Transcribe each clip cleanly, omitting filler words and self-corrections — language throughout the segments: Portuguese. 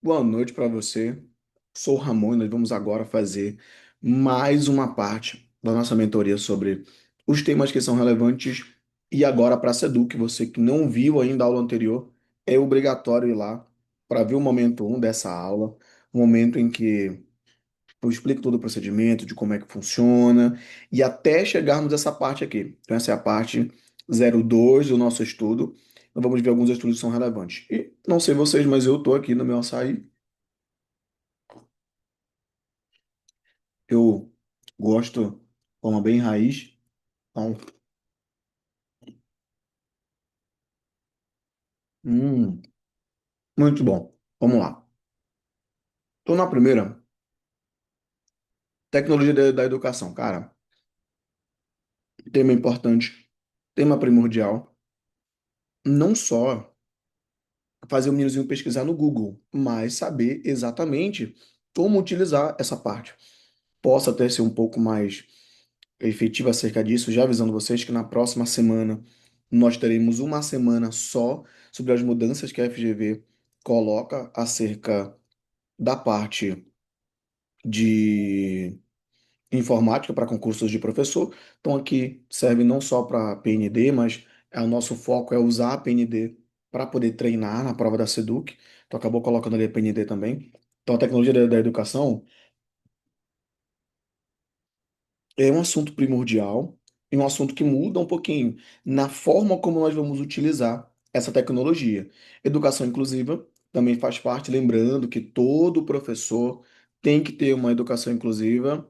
Boa noite para você. Sou o Ramon e nós vamos agora fazer mais uma parte da nossa mentoria sobre os temas que são relevantes. E agora, para a Seduc, você que não viu ainda a aula anterior, é obrigatório ir lá para ver o momento um dessa aula, o momento em que eu explico todo o procedimento, de como é que funciona, e até chegarmos a essa parte aqui. Então, essa é a parte 02 do nosso estudo. Nós vamos ver alguns estudos que são relevantes. E não sei vocês, mas eu estou aqui no meu açaí. Eu gosto de forma bem raiz. Então, hum, muito bom. Vamos lá. Estou na primeira, tecnologia da educação. Cara, tema importante, tema primordial. Não só fazer o meninozinho pesquisar no Google, mas saber exatamente como utilizar essa parte. Posso até ser um pouco mais efetivo acerca disso, já avisando vocês que na próxima semana nós teremos uma semana só sobre as mudanças que a FGV coloca acerca da parte de informática para concursos de professor. Então aqui serve não só para PND, mas o nosso foco é usar a PND para poder treinar na prova da Seduc. Então acabou colocando ali a PND também. Então a tecnologia da educação é um assunto primordial e um assunto que muda um pouquinho na forma como nós vamos utilizar essa tecnologia. Educação inclusiva também faz parte, lembrando que todo professor tem que ter uma educação inclusiva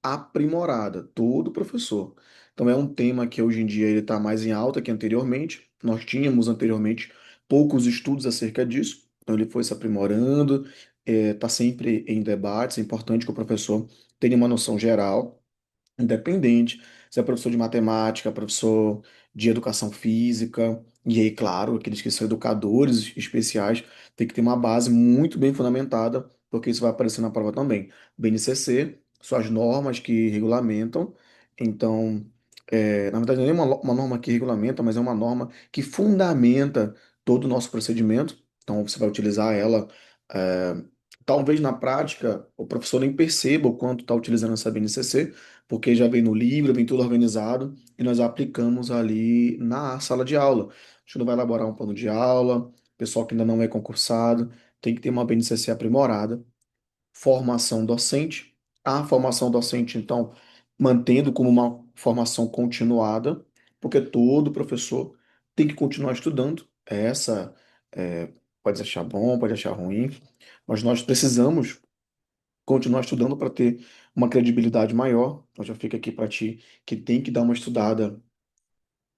aprimorada, todo professor. Então é um tema que hoje em dia ele está mais em alta que anteriormente. Nós tínhamos anteriormente poucos estudos acerca disso, então ele foi se aprimorando, está sempre em debates. É importante que o professor tenha uma noção geral independente, se é professor de matemática, professor de educação física, e aí, claro, aqueles que são educadores especiais, tem que ter uma base muito bem fundamentada, porque isso vai aparecer na prova também. BNCC, suas normas que regulamentam, então, na verdade, não é uma norma que regulamenta, mas é uma norma que fundamenta todo o nosso procedimento, então você vai utilizar ela. é, Talvez na prática o professor nem perceba o quanto está utilizando essa BNCC, porque já vem no livro, vem tudo organizado e nós aplicamos ali na sala de aula. A gente não vai elaborar um plano de aula, pessoal que ainda não é concursado, tem que ter uma BNCC aprimorada, formação docente. A formação docente, então, mantendo como uma formação continuada, porque todo professor tem que continuar estudando. Essa pode achar bom, pode achar ruim, mas nós precisamos continuar estudando para ter uma credibilidade maior. Então já fica aqui para ti que tem que dar uma estudada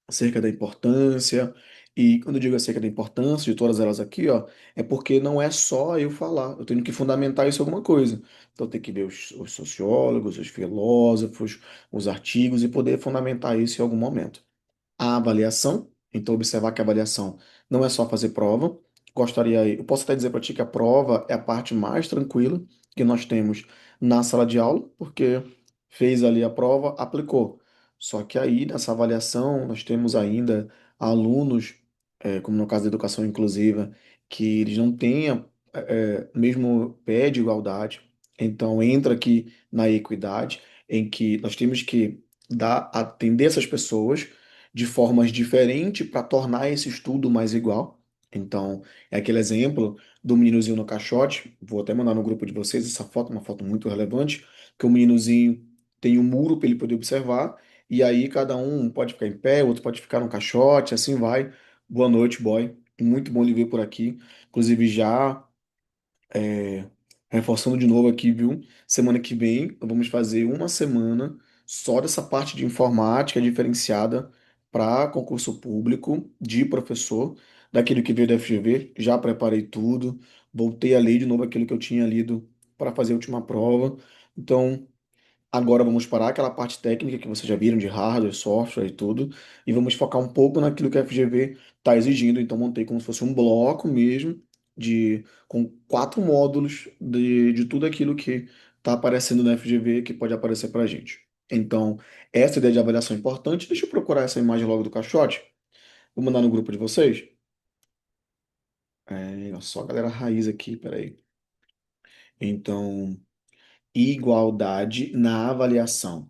acerca da importância. E quando eu digo acerca da importância de todas elas aqui, ó, é porque não é só eu falar, eu tenho que fundamentar isso em alguma coisa. Então tem que ver os sociólogos, os filósofos, os artigos e poder fundamentar isso em algum momento. A avaliação, então observar que a avaliação não é só fazer prova. Eu posso até dizer para ti que a prova é a parte mais tranquila que nós temos na sala de aula, porque fez ali a prova, aplicou. Só que aí nessa avaliação nós temos ainda alunos, como no caso da educação inclusiva, que eles não têm mesmo pé de igualdade. Então entra aqui na equidade, em que nós temos que atender essas pessoas de formas diferentes para tornar esse estudo mais igual. Então, é aquele exemplo do meninozinho no caixote. Vou até mandar no grupo de vocês essa foto, uma foto muito relevante, que o meninozinho tem um muro para ele poder observar, e aí cada um pode ficar em pé, outro pode ficar no caixote, assim vai. Boa noite, boy. Muito bom lhe ver por aqui. Inclusive, já reforçando de novo aqui, viu? Semana que vem vamos fazer uma semana só dessa parte de informática diferenciada para concurso público de professor, daquilo que veio da FGV. Já preparei tudo, voltei a ler de novo aquilo que eu tinha lido para fazer a última prova. Então, agora vamos parar aquela parte técnica que vocês já viram de hardware, software e tudo, e vamos focar um pouco naquilo que a FGV está exigindo. Então montei como se fosse um bloco mesmo, com 4 módulos de tudo aquilo que está aparecendo na FGV que pode aparecer para a gente. Então, essa ideia de avaliação é importante. Deixa eu procurar essa imagem logo do caixote. Vou mandar no grupo de vocês. Olha só, galera raiz aqui, peraí. Então, igualdade na avaliação.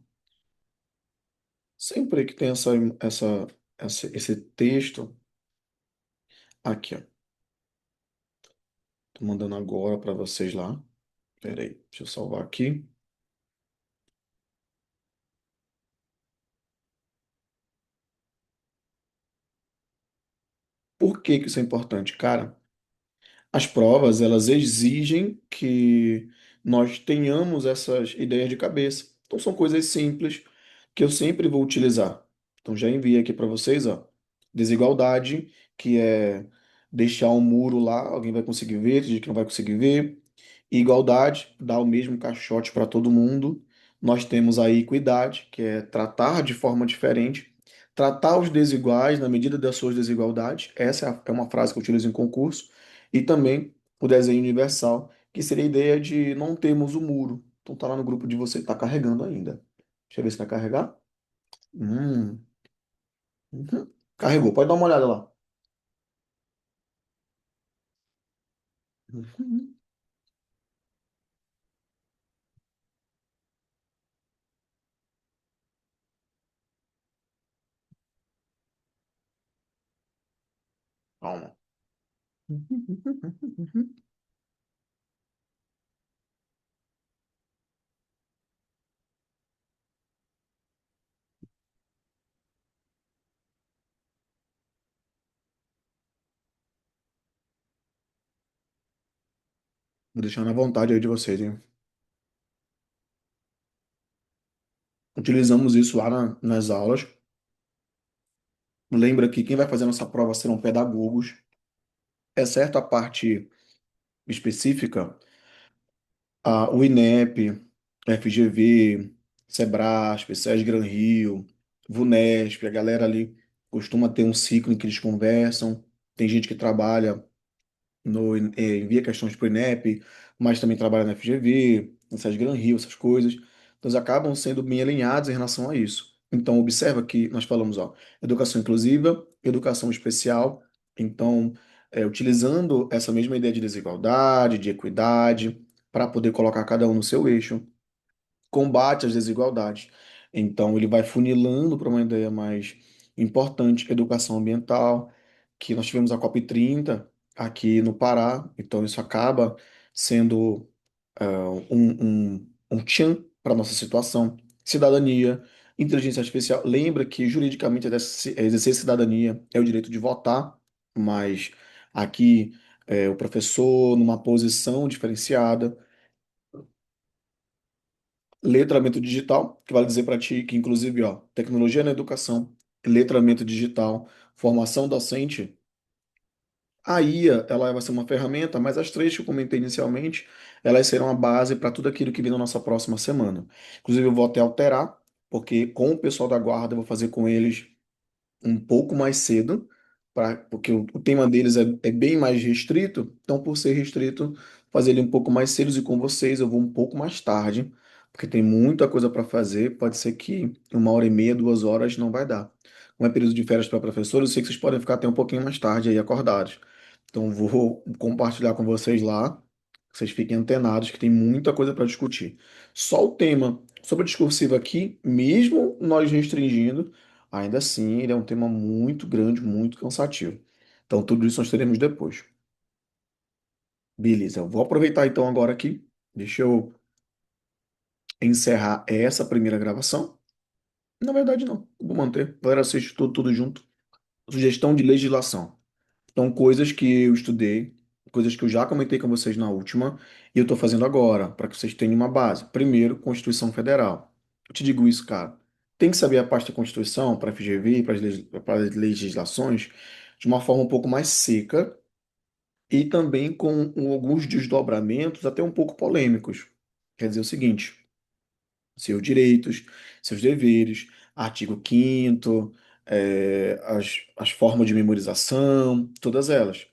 Sempre que tem esse texto, aqui, ó. Tô mandando agora para vocês lá. Peraí, deixa eu salvar aqui. Por que que isso é importante, cara? As provas, elas exigem que nós tenhamos essas ideias de cabeça. Então, são coisas simples que eu sempre vou utilizar. Então, já enviei aqui para vocês, ó. Desigualdade, que é deixar um muro lá, alguém vai conseguir ver, tem gente que não vai conseguir ver. Igualdade, dar o mesmo caixote para todo mundo. Nós temos a equidade, que é tratar de forma diferente. Tratar os desiguais na medida das suas desigualdades. Essa é uma frase que eu utilizo em concurso. E também o desenho universal, que seria a ideia de não termos o muro. Então tá lá no grupo de você, tá carregando ainda. Deixa eu ver se vai carregar. Hum, uhum. Carregou, pode dar uma olhada lá. Uhum. Calma. Vou deixar na vontade aí de vocês, hein? Utilizamos isso lá nas aulas. Lembra que quem vai fazer a nossa prova serão pedagogos, exceto a parte específica, o INEP, FGV, Sebrasp, SESGRAN Rio, VUNESP, a galera ali costuma ter um ciclo em que eles conversam. Tem gente que trabalha envia questões para o INEP, mas também trabalha na FGV, no SESC Gran Rio, essas coisas. Então, eles acabam sendo bem alinhados em relação a isso. Então, observa que nós falamos, ó, educação inclusiva, educação especial. Então, utilizando essa mesma ideia de desigualdade, de equidade, para poder colocar cada um no seu eixo, combate às desigualdades. Então, ele vai funilando para uma ideia mais importante, educação ambiental, que nós tivemos a COP30 aqui no Pará, então isso acaba sendo um tchan para a nossa situação. Cidadania, inteligência artificial. Lembra que juridicamente exercer cidadania é o direito de votar, mas aqui o professor, numa posição diferenciada, letramento digital, que vale dizer para ti que, inclusive, ó, tecnologia na educação, letramento digital, formação docente, a IA, ela vai ser uma ferramenta, mas as três que eu comentei inicialmente, elas serão a base para tudo aquilo que vem na nossa próxima semana. Inclusive, eu vou até alterar, porque com o pessoal da guarda, eu vou fazer com eles um pouco mais cedo, porque o tema deles é bem mais restrito, então por ser restrito, fazer ele um pouco mais cedo e com vocês eu vou um pouco mais tarde, porque tem muita coisa para fazer, pode ser que 1 hora e meia, 2 horas não vai dar. Como é período de férias para professores, eu sei que vocês podem ficar até um pouquinho mais tarde aí acordados. Então vou compartilhar com vocês lá, que vocês fiquem antenados, que tem muita coisa para discutir. Só o tema sobre a discursiva aqui, mesmo nós restringindo, ainda assim, ele é um tema muito grande, muito cansativo. Então, tudo isso nós teremos depois. Beleza, eu vou aproveitar então agora aqui. Deixa eu encerrar essa primeira gravação. Na verdade, não. Eu vou manter. Galera, assiste tudo junto. Sugestão de legislação. Então, coisas que eu estudei, coisas que eu já comentei com vocês na última, e eu estou fazendo agora, para que vocês tenham uma base. Primeiro, Constituição Federal. Eu te digo isso, cara. Tem que saber a parte da Constituição para a FGV, para as legislações, de uma forma um pouco mais seca e também com alguns desdobramentos até um pouco polêmicos. Quer dizer o seguinte seus direitos, seus deveres, artigo 5º, as formas de memorização, todas elas.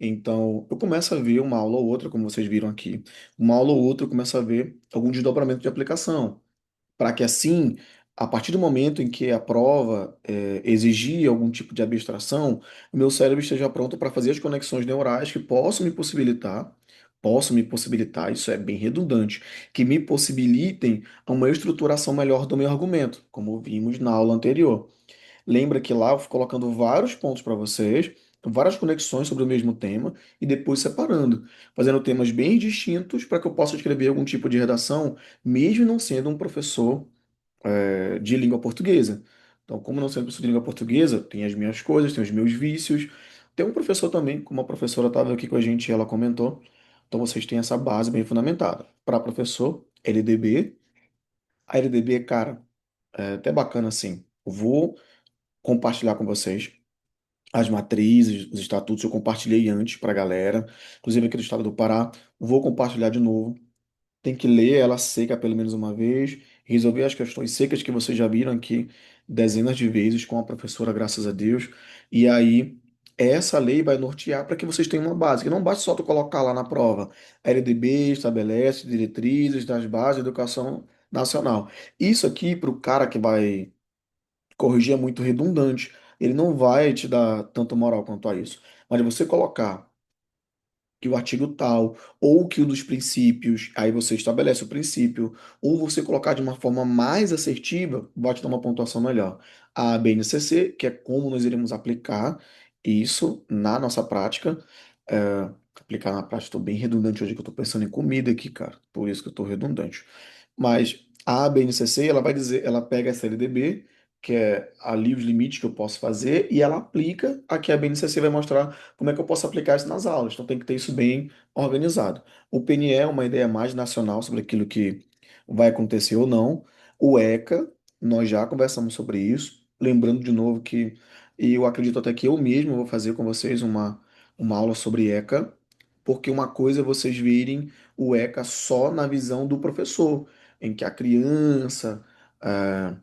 Então, eu começo a ver uma aula ou outra, como vocês viram aqui, uma aula ou outra eu começo a ver algum desdobramento de aplicação, para que assim, a partir do momento em que a prova exigir algum tipo de abstração, o meu cérebro esteja pronto para fazer as conexões neurais que possam me possibilitar possam me possibilitar, isso é bem redundante, que me possibilitem uma estruturação melhor do meu argumento, como vimos na aula anterior. Lembra que lá eu fui colocando vários pontos para vocês, várias conexões sobre o mesmo tema e depois separando, fazendo temas bem distintos para que eu possa escrever algum tipo de redação, mesmo não sendo um professor de língua portuguesa. Então, como não sendo professor de língua portuguesa, tem as minhas coisas, tem os meus vícios. Tem um professor também, como a professora estava aqui com a gente e ela comentou. Então, vocês têm essa base bem fundamentada. Para professor, LDB. A LDB, cara, é até bacana assim. Eu vou compartilhar com vocês as matrizes, os estatutos. Eu compartilhei antes para a galera, inclusive aqui do estado do Pará. Vou compartilhar de novo. Tem que ler ela seca pelo menos uma vez, resolver as questões secas que vocês já viram aqui dezenas de vezes com a professora, graças a Deus. E aí, essa lei vai nortear para que vocês tenham uma base, que não basta só tu colocar lá na prova. A LDB estabelece diretrizes das bases da educação nacional. Isso aqui, para o cara que vai corrigir, é muito redundante. Ele não vai te dar tanta moral quanto a isso. Mas você colocar que o artigo tal, ou que o dos princípios, aí você estabelece o princípio, ou você colocar de uma forma mais assertiva, vai te dar uma pontuação melhor. A BNCC, que é como nós iremos aplicar isso na nossa prática. Aplicar na prática, estou bem redundante hoje que eu estou pensando em comida aqui, cara, por isso que eu estou redundante. Mas a BNCC, ela vai dizer, ela pega essa LDB, que é ali os limites que eu posso fazer, e ela aplica aqui a BNCC vai mostrar como é que eu posso aplicar isso nas aulas. Então tem que ter isso bem organizado. O PNE é uma ideia mais nacional sobre aquilo que vai acontecer ou não. O ECA, nós já conversamos sobre isso. Lembrando de novo que e eu acredito até que eu mesmo vou fazer com vocês uma aula sobre ECA, porque uma coisa é vocês virem o ECA só na visão do professor, em que a criança, ah,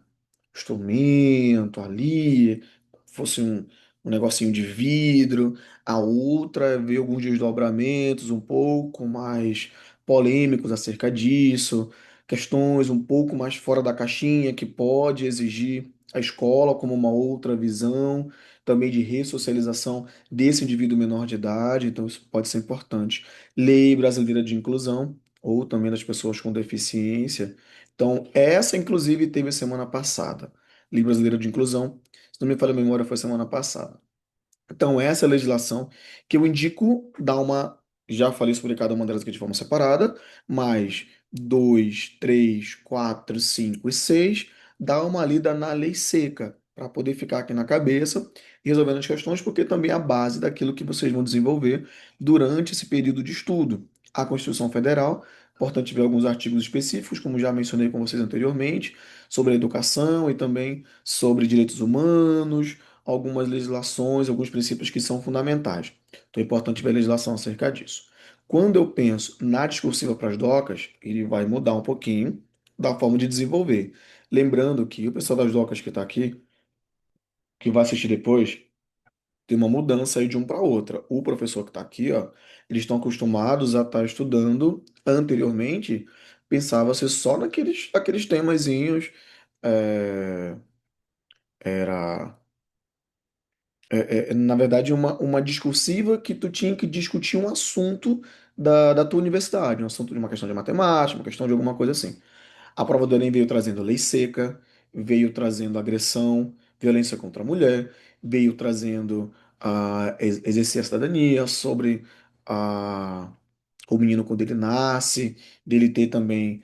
instrumento ali, fosse um negocinho de vidro. A outra vê alguns desdobramentos um pouco mais polêmicos acerca disso, questões um pouco mais fora da caixinha que pode exigir a escola como uma outra visão, também de ressocialização desse indivíduo menor de idade, então isso pode ser importante. Lei brasileira de inclusão, ou também das pessoas com deficiência. Então, essa inclusive teve semana passada. Lei Brasileira de Inclusão, se não me falha a memória, foi semana passada. Então, essa é a legislação que eu indico dar uma. Já falei sobre cada uma delas aqui de forma separada, mas 2, 3, 4, 5 e 6, dá uma lida na lei seca, para poder ficar aqui na cabeça, resolvendo as questões, porque também é a base daquilo que vocês vão desenvolver durante esse período de estudo. A Constituição Federal, importante ver alguns artigos específicos, como já mencionei com vocês anteriormente, sobre a educação e também sobre direitos humanos, algumas legislações, alguns princípios que são fundamentais. Então é importante ver a legislação acerca disso. Quando eu penso na discursiva para as docas, ele vai mudar um pouquinho da forma de desenvolver. Lembrando que o pessoal das docas que está aqui, que vai assistir depois, tem uma mudança aí de um para outra. O professor que está aqui, ó, eles estão acostumados a estar estudando anteriormente, pensava ser só aqueles temazinhos, é, era na verdade, uma discursiva que tu tinha que discutir um assunto da tua universidade, um assunto de uma questão de matemática, uma questão de alguma coisa assim. A prova do Enem veio trazendo lei seca, veio trazendo agressão, violência contra a mulher, veio trazendo exercer a cidadania, sobre a, o menino quando ele nasce, dele ter também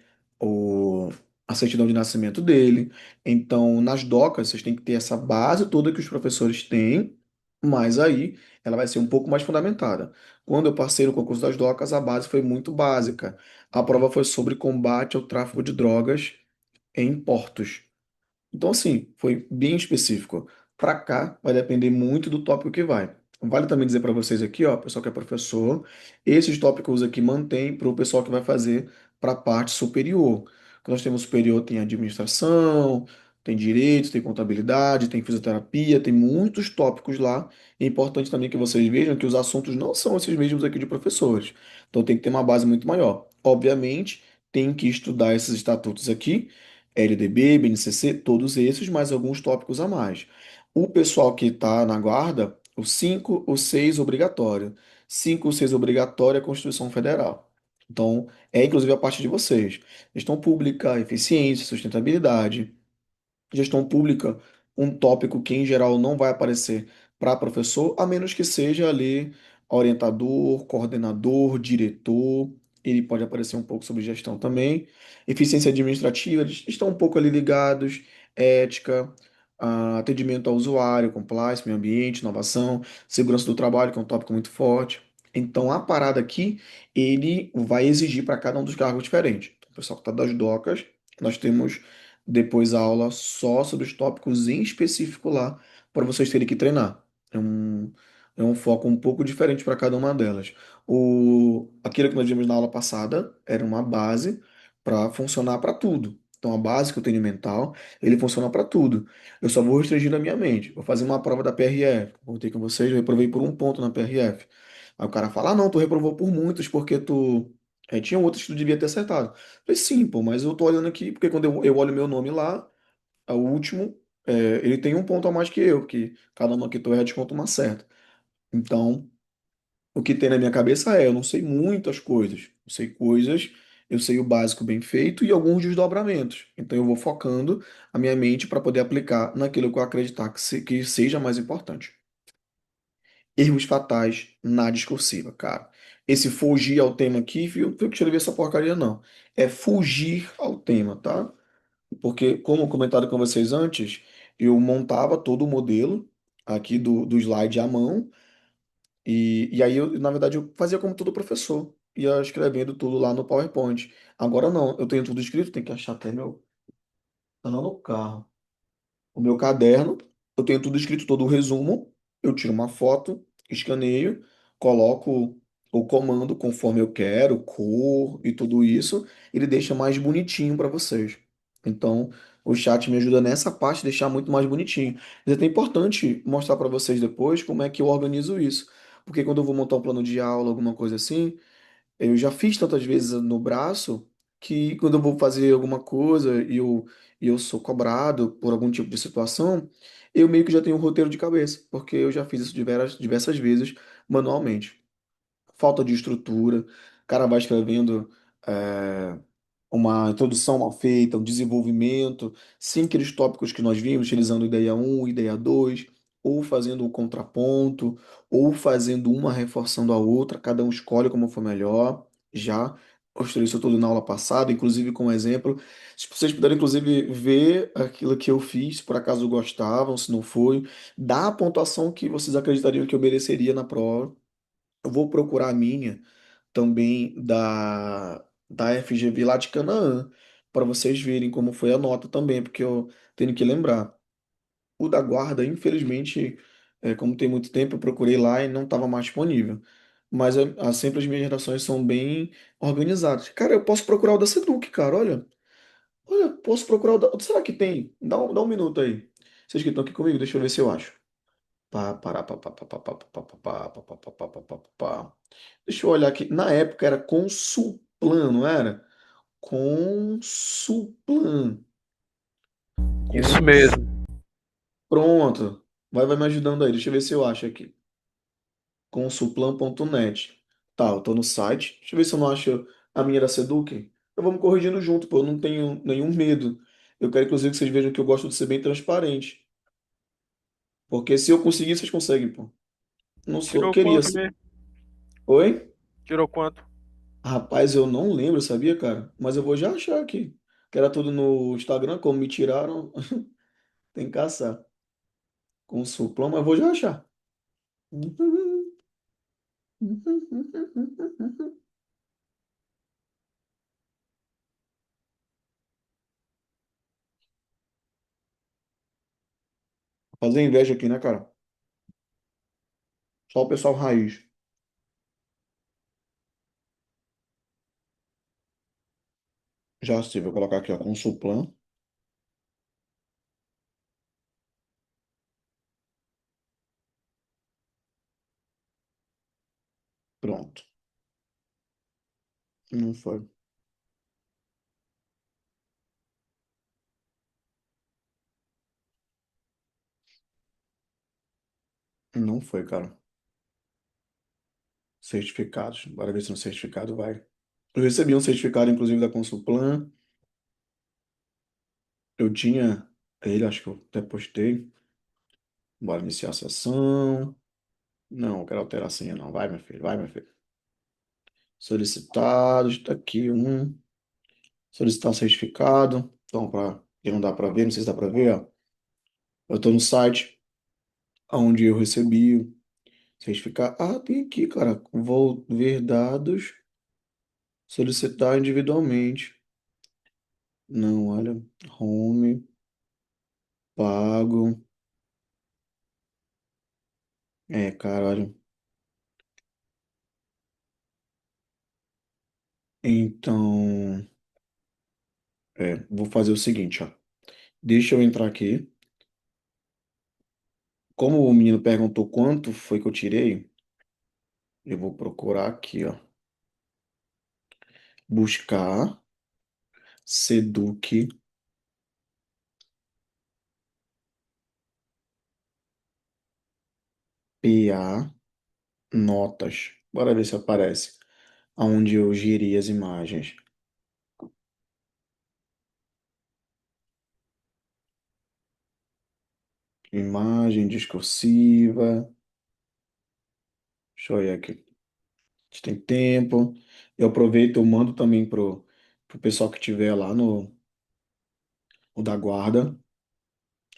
a certidão de nascimento dele. Então, nas docas, vocês têm que ter essa base toda que os professores têm, mas aí ela vai ser um pouco mais fundamentada. Quando eu passei no concurso das docas, a base foi muito básica. A prova foi sobre combate ao tráfico de drogas em portos. Então, assim, foi bem específico. Para cá, vai depender muito do tópico que vai. Vale também dizer para vocês aqui, ó, pessoal que é professor, esses tópicos aqui mantém para o pessoal que vai fazer para a parte superior. Quando nós temos superior, tem administração, tem direito, tem contabilidade, tem fisioterapia, tem muitos tópicos lá. É importante também que vocês vejam que os assuntos não são esses mesmos aqui de professores. Então tem que ter uma base muito maior. Obviamente, tem que estudar esses estatutos aqui LDB, BNCC, todos esses, mais alguns tópicos a mais. O pessoal que está na guarda, o 5, o 6 obrigatório. 5 ou 6 obrigatória, a Constituição Federal. Então, é inclusive a parte de vocês. Gestão pública, eficiência, sustentabilidade. Gestão pública, um tópico que em geral não vai aparecer para professor, a menos que seja ali orientador, coordenador, diretor. Ele pode aparecer um pouco sobre gestão também. Eficiência administrativa, eles estão um pouco ali ligados. Ética, atendimento ao usuário, compliance, meio ambiente, inovação, segurança do trabalho, que é um tópico muito forte. Então, a parada aqui, ele vai exigir para cada um dos cargos diferentes. Então, o pessoal que está das docas, nós temos depois a aula só sobre os tópicos em específico lá, para vocês terem que treinar. É um foco um pouco diferente para cada uma delas. Aquilo que nós vimos na aula passada era uma base para funcionar para tudo. Então, a base que eu tenho mental, ele funciona para tudo. Eu só vou restringir na minha mente. Vou fazer uma prova da PRF. Vou ter com vocês, eu reprovei por um ponto na PRF. Aí o cara fala: ah, não, tu reprovou por muitos porque tu. Tinha outros que tu devia ter acertado. Falei, sim, pô, mas eu tô olhando aqui, porque quando eu olho meu nome lá, o último, ele tem um ponto a mais que eu, que cada uma que tu erra desconta uma certa. Então, o que tem na minha cabeça eu não sei muitas coisas. Eu sei coisas, eu sei o básico bem feito e alguns desdobramentos. Então, eu vou focando a minha mente para poder aplicar naquilo que eu acreditar que seja mais importante. Erros fatais na discursiva, cara. Esse fugir ao tema aqui, viu? Não foi eu que escrevi essa porcaria, não. É fugir ao tema, tá? Porque, como comentado com vocês antes, eu montava todo o modelo aqui do slide à mão, e aí, na verdade, eu fazia como todo professor, ia escrevendo tudo lá no PowerPoint. Agora não, eu tenho tudo escrito, tem que achar até meu. Tá lá no carro. O meu caderno, eu tenho tudo escrito, todo o resumo, eu tiro uma foto, escaneio, coloco o comando conforme eu quero, cor e tudo isso, ele deixa mais bonitinho para vocês. Então, o chat me ajuda nessa parte, deixar muito mais bonitinho. Mas é até importante mostrar para vocês depois como é que eu organizo isso. Porque quando eu vou montar um plano de aula, alguma coisa assim, eu já fiz tantas vezes no braço que quando eu vou fazer alguma coisa e eu sou cobrado por algum tipo de situação, eu meio que já tenho um roteiro de cabeça, porque eu já fiz isso diversas vezes manualmente. Falta de estrutura, o cara vai escrevendo. eh, uma introdução mal feita, um desenvolvimento, sem aqueles tópicos que nós vimos, utilizando ideia um, ideia 2, ou fazendo o contraponto, ou fazendo uma reforçando a outra, cada um escolhe como for melhor. Já mostrei isso tudo na aula passada, inclusive com um exemplo. Se vocês puderem, inclusive, ver aquilo que eu fiz, se por acaso gostavam, se não foi, dá a pontuação que vocês acreditariam que eu mereceria na prova. Eu vou procurar a minha também da FGV lá de Canaã, para vocês verem como foi a nota também, porque eu tenho que lembrar. O da guarda, infelizmente, como tem muito tempo, eu procurei lá e não estava mais disponível. Mas sempre as minhas redações são bem organizadas. Cara, eu posso procurar o da Seduc, cara, olha. Olha, posso procurar o da. Será que tem? Dá um minuto aí. Vocês que estão aqui comigo, deixa eu ver se eu acho. Pá, pará, pá, pá, pá, pá, pá, pá, pá, pá, pá, pá, pá, pá, pá, pá, pá. Deixa eu olhar aqui. Na época era Consulplan, não era? Consulplan. Isso Cons... mesmo. Pronto. Vai me ajudando aí. Deixa eu ver se eu acho aqui. Consulplan.net. Tá, eu tô no site. Deixa eu ver se eu não acho a minha da Seduc. Eu vou me corrigindo junto, pô. Eu não tenho nenhum medo. Eu quero, inclusive, que vocês vejam que eu gosto de ser bem transparente. Porque se eu conseguir, vocês conseguem, pô. Não sou. Tirou Queria quanto ser. mesmo? Oi? Tirou quanto? Rapaz, eu não lembro, sabia, cara? Mas eu vou já achar aqui. Que era tudo no Instagram, como me tiraram, tem que caçar. Com suplão, mas eu vou já achar. Fazer inveja aqui, né, cara? Só o pessoal raiz. Já sei, vou colocar aqui, ó, com suplan. Pronto. Não foi. Não foi, cara. Certificados. Bora ver se no certificado vai. Eu recebi um certificado, inclusive, da Consulplan. Eu tinha ele, acho que eu até postei. Bora iniciar a sessão. Não, eu quero alterar a senha, não. Vai, meu filho, vai, meu filho. Solicitados, tá aqui um. Solicitar certificado. Então, para quem não dá para ver, não sei se dá para ver, ó. Eu tô no site onde eu recebi o certificado. Ah, tem aqui, cara. Vou ver dados, solicitar individualmente. Não, olha. Home, pago. É, cara, olha. Então, vou fazer o seguinte, ó. Deixa eu entrar aqui. Como o menino perguntou quanto foi que eu tirei, eu vou procurar aqui, ó. Buscar Seduc PA Notas. Bora ver se aparece. Aonde eu gerei as imagens. Imagem discursiva. Deixa eu olhar aqui. A gente tem tempo. Eu aproveito, eu mando também pro pessoal que tiver lá no da guarda.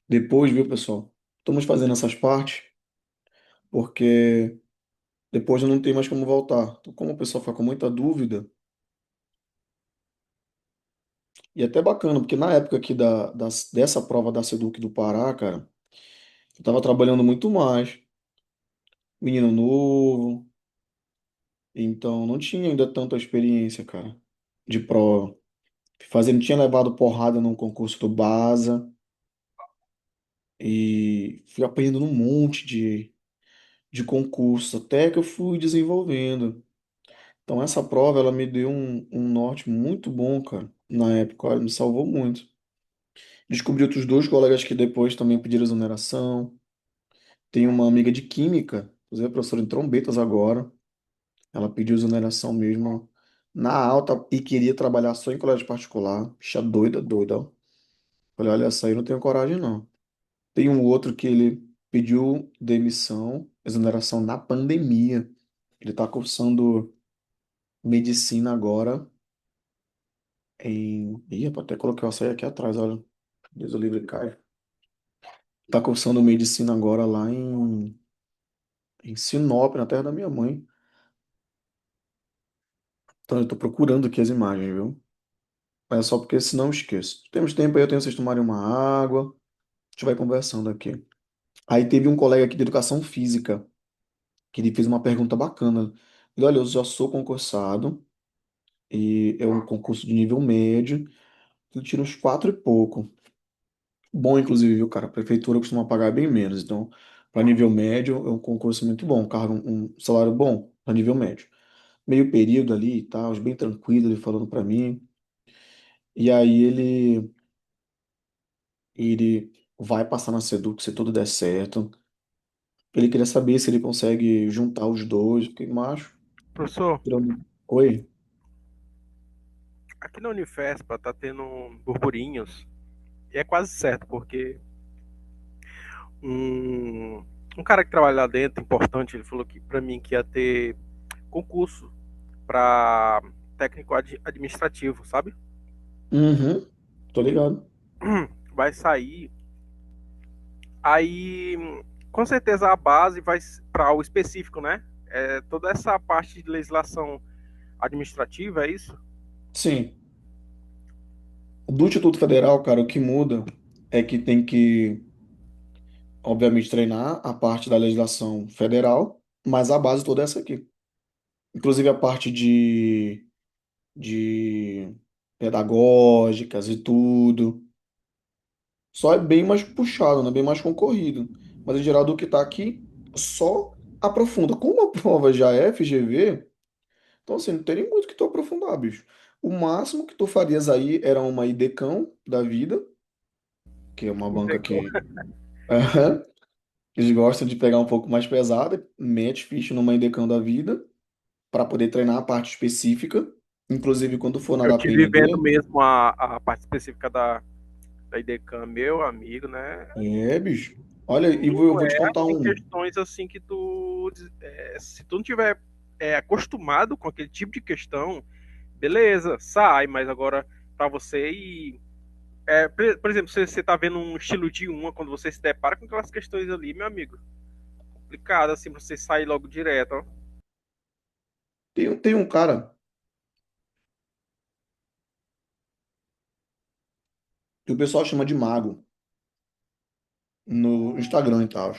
Depois, viu, pessoal? Estamos fazendo essas partes porque depois eu não tenho mais como voltar. Então, como o pessoal fica com muita dúvida, e é até bacana, porque na época aqui dessa prova da Seduc do Pará, cara, eu tava trabalhando muito mais. Menino novo, então não tinha ainda tanta experiência, cara, de prova. Fazendo, tinha levado porrada num concurso do Basa e fui aprendendo um monte de concursos, até que eu fui desenvolvendo. Então essa prova, ela me deu um norte muito bom, cara, na época, olha, me salvou muito. Descobri outros dois colegas que depois também pediram exoneração. Tem uma amiga de química, inclusive é professora de trombetas agora. Ela pediu exoneração mesmo na alta e queria trabalhar só em colégio particular. Bicha doida, doida, ó. Falei, olha, essa aí eu não tenho coragem, não. Tem um outro que ele pediu demissão, exoneração na pandemia. Ele tá cursando medicina agora em. Ih, rapaz, até coloquei o açaí aqui atrás, olha. Deus o livre cai. Tá cursando medicina agora lá em Sinop, na terra da minha mãe. Então eu tô procurando aqui as imagens, viu? Mas é só porque senão eu esqueço. Temos tempo aí, eu tenho vocês tomarem uma água. A gente vai conversando aqui. Aí teve um colega aqui de educação física, que ele fez uma pergunta bacana. Ele, olha, eu já sou concursado, e é um concurso de nível médio, eu tiro uns quatro e pouco. Bom, inclusive, viu, cara? A prefeitura costuma pagar bem menos, então, para nível médio, é um concurso muito bom, um cargo, um salário bom para nível médio. Meio período ali e tal, bem tranquilo, ele falando para mim. E aí ele vai passar na Seduc se tudo der certo. Ele queria saber se ele consegue juntar os dois, porque macho, Professor, tirando. Oi? aqui na Unifespa tá tendo burburinhos, e é quase certo, porque um, um cara que trabalha lá dentro, importante, ele falou que para mim que ia ter concurso para técnico administrativo, sabe? Uhum, tô ligado. Vai sair. Aí, com certeza, a base vai para o específico, né? É, toda essa parte de legislação administrativa, é isso? Sim. Do Instituto Federal, cara, o que muda é que tem que, obviamente, treinar a parte da legislação federal, mas a base toda é essa aqui. Inclusive a parte de pedagógicas e tudo. Só é bem mais puxado, né? Bem mais concorrido. Mas, em geral, do que está aqui, só aprofunda. Como a prova já é FGV, então, assim, não tem nem muito o que tu aprofundar, bicho. O máximo que tu farias aí era uma IDECão da vida, que é uma banca que eles gostam de pegar um pouco mais pesada, mete ficha numa IDECão da vida. para poder treinar a parte específica. Inclusive, quando for na Eu da tive vendo PND, mesmo a parte específica da IDECAM, meu amigo, né? é, bicho. Olha, e eu Não vou te é, contar tem um. questões assim que se tu não tiver acostumado com aquele tipo de questão, beleza, sai, mas agora para você ir. Por exemplo, você tá vendo um estilo de uma, quando você se depara com aquelas questões ali, meu amigo, complicado assim pra você sair logo direto, ó. Tem um cara que o pessoal chama de mago no Instagram e tal,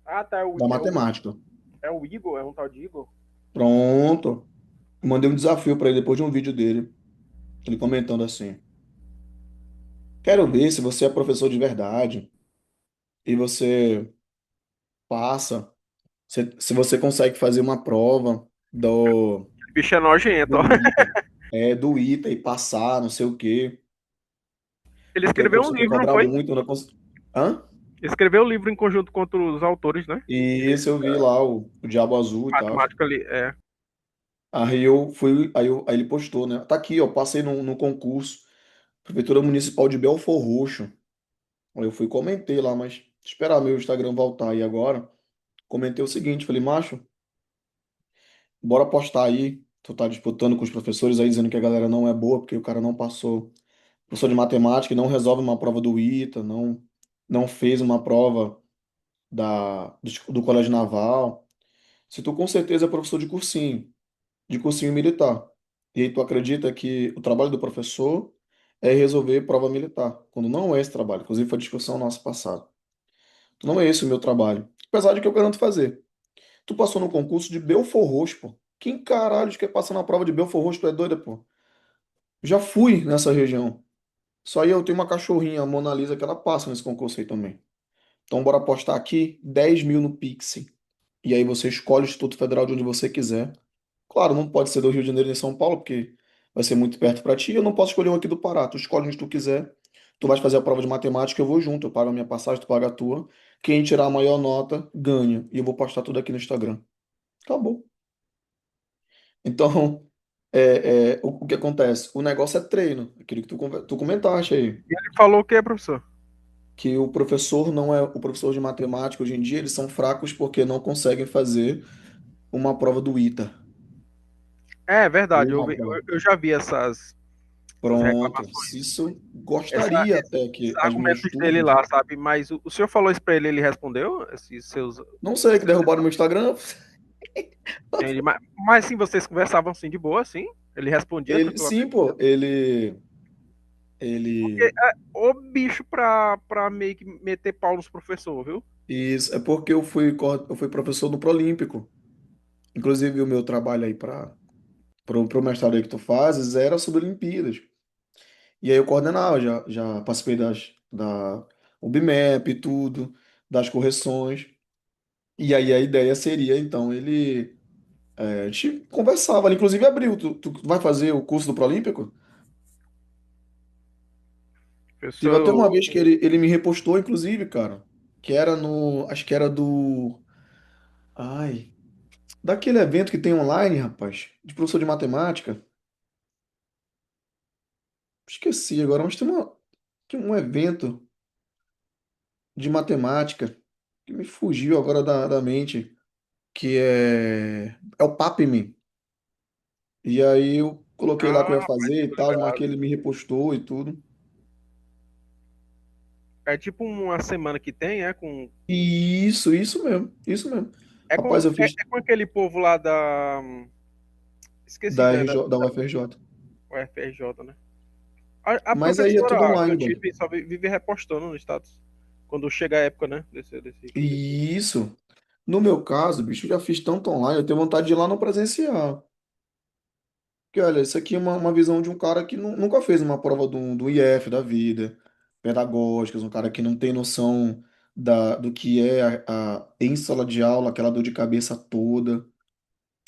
Ah, tá, da matemática. é o Igor, é um tal de Igor. Pronto. Eu mandei um desafio para ele depois de um vídeo dele, ele comentando assim: quero ver se você é professor de verdade e você passa, se você consegue fazer uma prova O bicho é nojento, ó. do ITA, do ITA e passar, não sei o quê. Ele Que aí o escreveu um professor quer livro, não cobrar foi? muito, eu não cons... Hã? Escreveu o livro em conjunto com outros autores, né? E esse eu vi lá, o Diabo Azul e tal. Matemática ali, Aí ele postou, né? Tá aqui, ó, passei no concurso, Prefeitura Municipal de Belfor Roxo. Aí eu fui e comentei lá, mas esperar meu Instagram voltar aí agora. Comentei o seguinte, falei, macho, bora postar aí. Tu tá disputando com os professores aí, dizendo que a galera não é boa, porque o cara não passou. Professor de matemática e não resolve uma prova do ITA, não fez uma prova do Colégio Naval. Se tu com certeza é professor de cursinho militar. E aí tu acredita que o trabalho do professor é resolver prova militar, quando não é esse trabalho. Inclusive foi discussão nossa passada. Então não é esse o meu trabalho. Apesar de que eu garanto fazer. Tu passou no concurso de Belfor Roxo, pô. Quem caralho quer passar na prova de Belfor Roxo? Tu é doida, pô. Já fui nessa região. Só aí eu tenho uma cachorrinha, a Mona Lisa, que ela passa nesse concurso aí também. Então bora apostar aqui 10 mil no Pix. E aí você escolhe o Instituto Federal de onde você quiser. Claro, não pode ser do Rio de Janeiro nem São Paulo, porque vai ser muito perto para ti. Eu não posso escolher um aqui do Pará. Tu escolhe onde tu quiser. Tu vais fazer a prova de matemática, eu vou junto. Eu pago a minha passagem, tu paga a tua. Quem tirar a maior nota, ganha. E eu vou postar tudo aqui no Instagram. Acabou. Então, o que acontece? O negócio é treino. Aquilo que tu comentaste aí. e ele falou o que, professor? Que o professor não é o professor de matemática hoje em dia, eles são fracos porque não conseguem fazer uma prova do ITA. É verdade, Uma prova. eu já vi essas Pronto. reclamações, Isso essa, gostaria até esses que as minhas argumentos dele turmas. lá, sabe? Mas o senhor falou isso pra ele, ele respondeu? Esses seus. Não sei, que derrubaram meu Instagram. Entende? Mas sim, vocês conversavam assim de boa, assim? Ele respondia Ele, tranquilamente. sim, pô, ele. Ô bicho pra meio que meter pau nos professores, viu? Isso, é porque eu fui professor do Prolímpico. Inclusive, o meu trabalho aí para pro mestrado aí que tu fazes era sobre Olimpíadas. E aí eu coordenava, já participei da UBMEP e tudo, das correções. E aí a ideia seria, então, a gente conversava, ele inclusive abriu. Tu vai fazer o curso do Prolímpico? Teve até uma Professor. vez que ele me repostou, inclusive, cara, que era no, acho que era do, ai, daquele evento que tem online, rapaz, de professor de matemática. Esqueci agora, mas tem um evento de matemática que me fugiu agora da mente, que é o PAPM. E aí eu coloquei lá que eu ia Ah, fazer e tô tal, mas que ligado. ele me repostou e tudo. É tipo uma semana que tem, E isso mesmo, isso mesmo. Rapaz, eu fiz é com aquele povo lá da. Esqueci, da né? RJ, da UFRJ. UFRJ, né? A Mas aí é tudo professora que eu online, mano. tive só vive repostando no status. Quando chega a época, né? Desse E isso, no meu caso, bicho, eu já fiz tanto online, eu tenho vontade de ir lá no presencial. Porque, olha, isso aqui é uma visão de um cara que nunca fez uma prova do IF da vida, pedagógicas, um cara que não tem noção do que é em sala de aula, aquela dor de cabeça toda,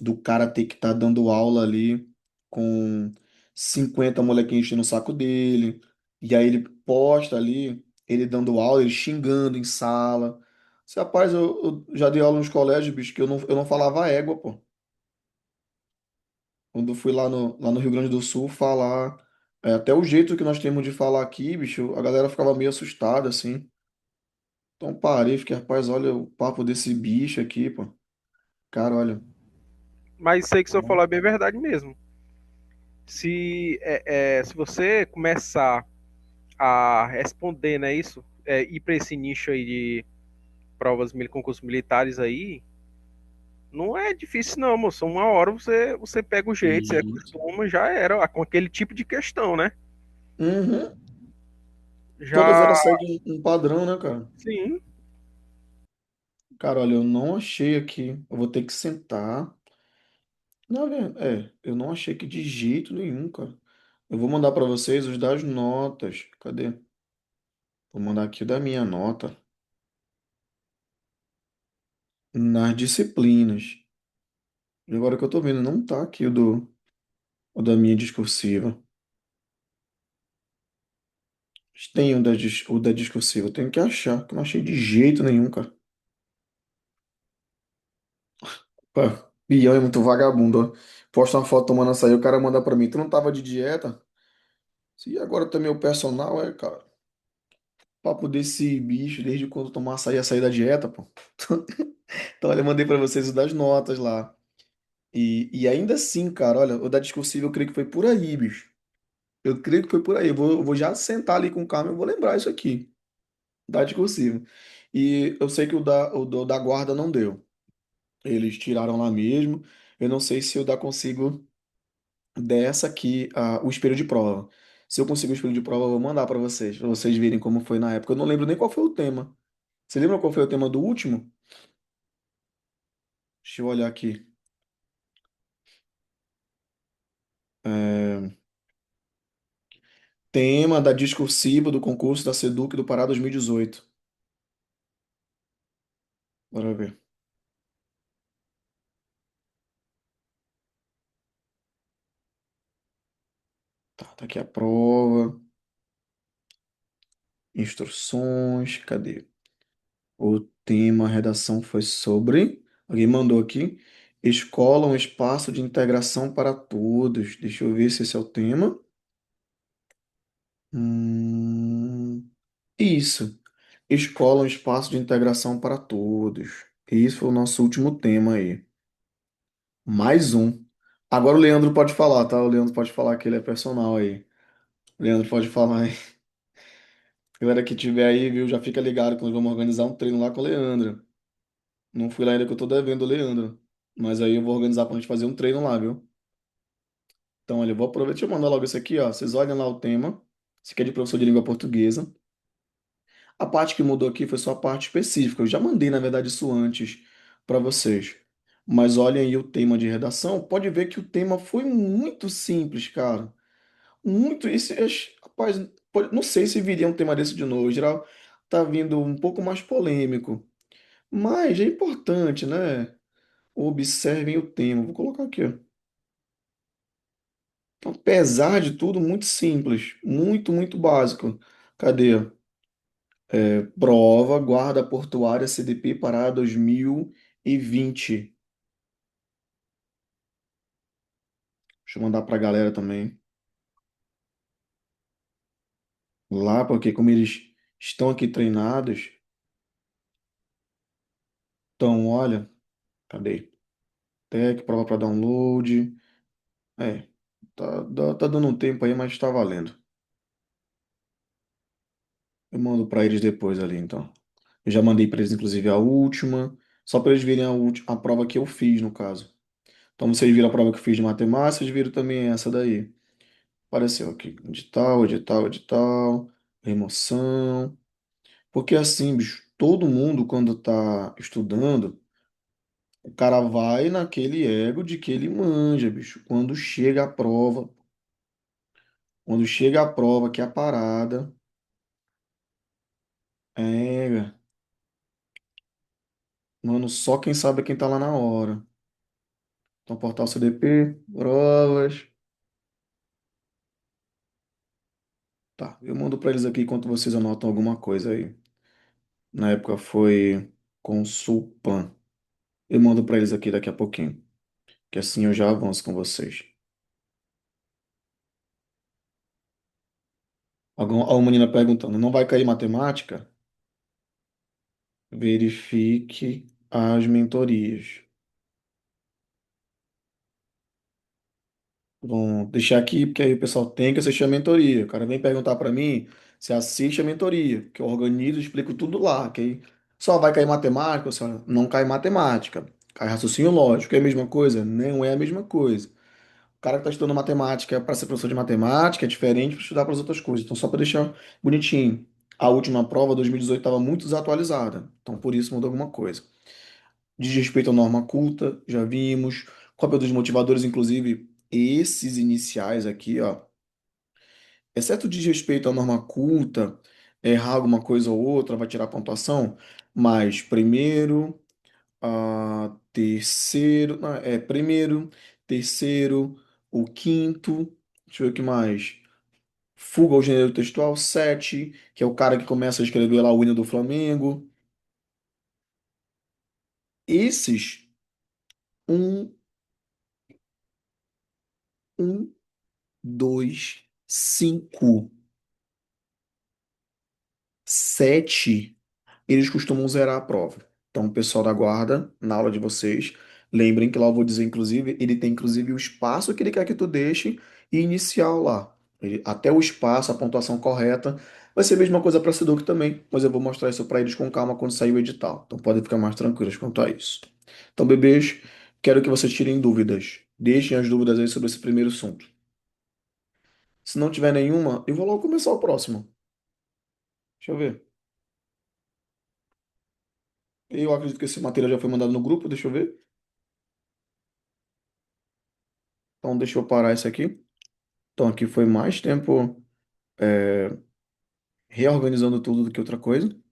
do cara ter que estar dando aula ali com 50 molequinhos enchendo o saco dele, e aí ele posta ali, ele dando aula, ele xingando em sala. Rapaz, eu já dei aula nos colégios, bicho, que eu não falava égua, pô. Quando eu fui lá no Rio Grande do Sul falar, até o jeito que nós temos de falar aqui, bicho, a galera ficava meio assustada, assim. Então parei, fiquei, rapaz, olha o papo desse bicho aqui, pô. Cara, olha. Mas isso aí que você falou é bem verdade mesmo. Se você começar a responder, né, isso, ir para esse nicho aí de provas, concursos militares aí, não é difícil não, moço. Uma hora você pega o jeito, você Isso. acostuma, já era, com aquele tipo de questão, né? Uhum. Todas Já, elas seguem um padrão, né, cara? sim. Cara, olha, eu não achei aqui. Eu vou ter que sentar. Eu não achei aqui de jeito nenhum, cara. Eu vou mandar pra vocês os das notas. Cadê? Vou mandar aqui o da minha nota. Nas disciplinas. E agora que eu tô vendo, não tá aqui o da minha discursiva. Tem o da discursiva. Eu tenho que achar, que eu não achei de jeito nenhum, cara. Pô, Biel é muito vagabundo, ó. Posta uma foto tomando açaí, o cara manda pra mim. Tu não tava de dieta? E agora também o personal é, cara. Papo desse bicho, desde quando tomar açaí da dieta, pô. Então, olha, eu mandei pra vocês o das notas lá. E ainda assim, cara, olha, o da discursiva eu creio que foi por aí, bicho. Eu creio que foi por aí. Eu vou já sentar ali com calma e eu vou lembrar isso aqui, da discursiva. E eu sei que o da guarda não deu. Eles tiraram lá mesmo. Eu não sei se eu da consigo dessa aqui, o espelho de prova. Se eu conseguir o espelho de prova, eu vou mandar pra vocês verem como foi na época. Eu não lembro nem qual foi o tema. Você lembra qual foi o tema do último? Deixa eu olhar aqui. É, tema da discursiva do concurso da Seduc do Pará 2018. Bora ver. Tá aqui a prova, instruções, cadê? O tema, a redação foi sobre. Alguém mandou aqui. Escola, um espaço de integração para todos. Deixa eu ver se esse é o tema. Isso. Escola, um espaço de integração para todos. Esse foi o nosso último tema aí. Mais um. Agora o Leandro pode falar, tá? O Leandro pode falar que ele é personal aí. O Leandro pode falar aí. Galera que tiver aí, viu, já fica ligado que nós vamos organizar um treino lá com o Leandro. Não fui lá ainda que eu tô devendo o Leandro. Mas aí eu vou organizar pra gente fazer um treino lá, viu? Então, olha, eu vou aproveitar. Deixa eu mandar logo isso aqui, ó. Vocês olham lá o tema. Esse aqui é de professor de língua portuguesa. A parte que mudou aqui foi só a parte específica. Eu já mandei, na verdade, isso antes para vocês. Mas olhem aí o tema de redação. Pode ver que o tema foi muito simples, cara. Muito. Rapaz, não sei se viria um tema desse de novo. Em geral, tá vindo um pouco mais polêmico. Mas é importante, né? Observem o tema. Vou colocar aqui, ó. Apesar de tudo, muito simples. Muito, muito básico. Cadê? Prova Guarda Portuária CDP Pará 2020. Deixa eu mandar para a galera também. Lá, porque como eles estão aqui treinados, então, olha, cadê? Tech, prova para download. É, tá dando um tempo aí, mas está valendo. Eu mando para eles depois ali, então. Eu já mandei para eles, inclusive, a última, só para eles verem a prova que eu fiz, no caso. Então, vocês viram a prova que eu fiz de matemática, vocês viram também essa daí. Apareceu aqui, edital, edital, edital, remoção. Porque assim, bicho, todo mundo quando tá estudando, o cara vai naquele ego de que ele manja, bicho. Quando chega a prova, que é a parada, é, mano, só quem sabe é quem tá lá na hora. Então, portal CDP, provas. Tá, eu mando pra eles aqui enquanto vocês anotam alguma coisa aí. Na época foi Consulpan. Eu mando pra eles aqui daqui a pouquinho, que assim eu já avanço com vocês. A menina perguntando, não vai cair matemática? Verifique as mentorias. Vou deixar aqui, porque aí o pessoal tem que assistir a mentoria. O cara vem perguntar para mim se assiste a mentoria, que eu organizo e explico tudo lá. Que aí só vai cair matemática, só não cai matemática. Cai raciocínio lógico. É a mesma coisa? Não é a mesma coisa. O cara que está estudando matemática para ser professor de matemática é diferente para estudar para as outras coisas. Então, só para deixar bonitinho. A última prova, 2018, estava muito desatualizada. Então, por isso mudou alguma coisa. Diz respeito à norma culta, já vimos. Cópia dos motivadores, inclusive, esses iniciais aqui, ó. Exceto diz respeito à norma culta, errar alguma coisa ou outra, vai tirar pontuação. Mas primeiro, terceiro, primeiro, terceiro, o quinto, deixa eu ver o que mais. Fuga ao gênero textual, 7, que é o cara que começa a escrever lá o hino do Flamengo. Esses, um, dois, cinco, sete, eles costumam zerar a prova. Então, o pessoal da guarda, na aula de vocês, lembrem que lá eu vou dizer, inclusive, ele tem inclusive o espaço que ele quer que tu deixe e inicial lá. Até o espaço, a pontuação correta. Vai ser a mesma coisa para Seduc também, mas eu vou mostrar isso para eles com calma quando sair o edital. Então, podem ficar mais tranquilos quanto a isso. Então, bebês, quero que vocês tirem dúvidas. Deixem as dúvidas aí sobre esse primeiro assunto. Se não tiver nenhuma, eu vou logo começar o próximo. Deixa eu ver. Eu acredito que esse material já foi mandado no grupo, deixa eu ver. Então, deixa eu parar isso aqui. Então, aqui foi mais tempo reorganizando tudo do que outra coisa.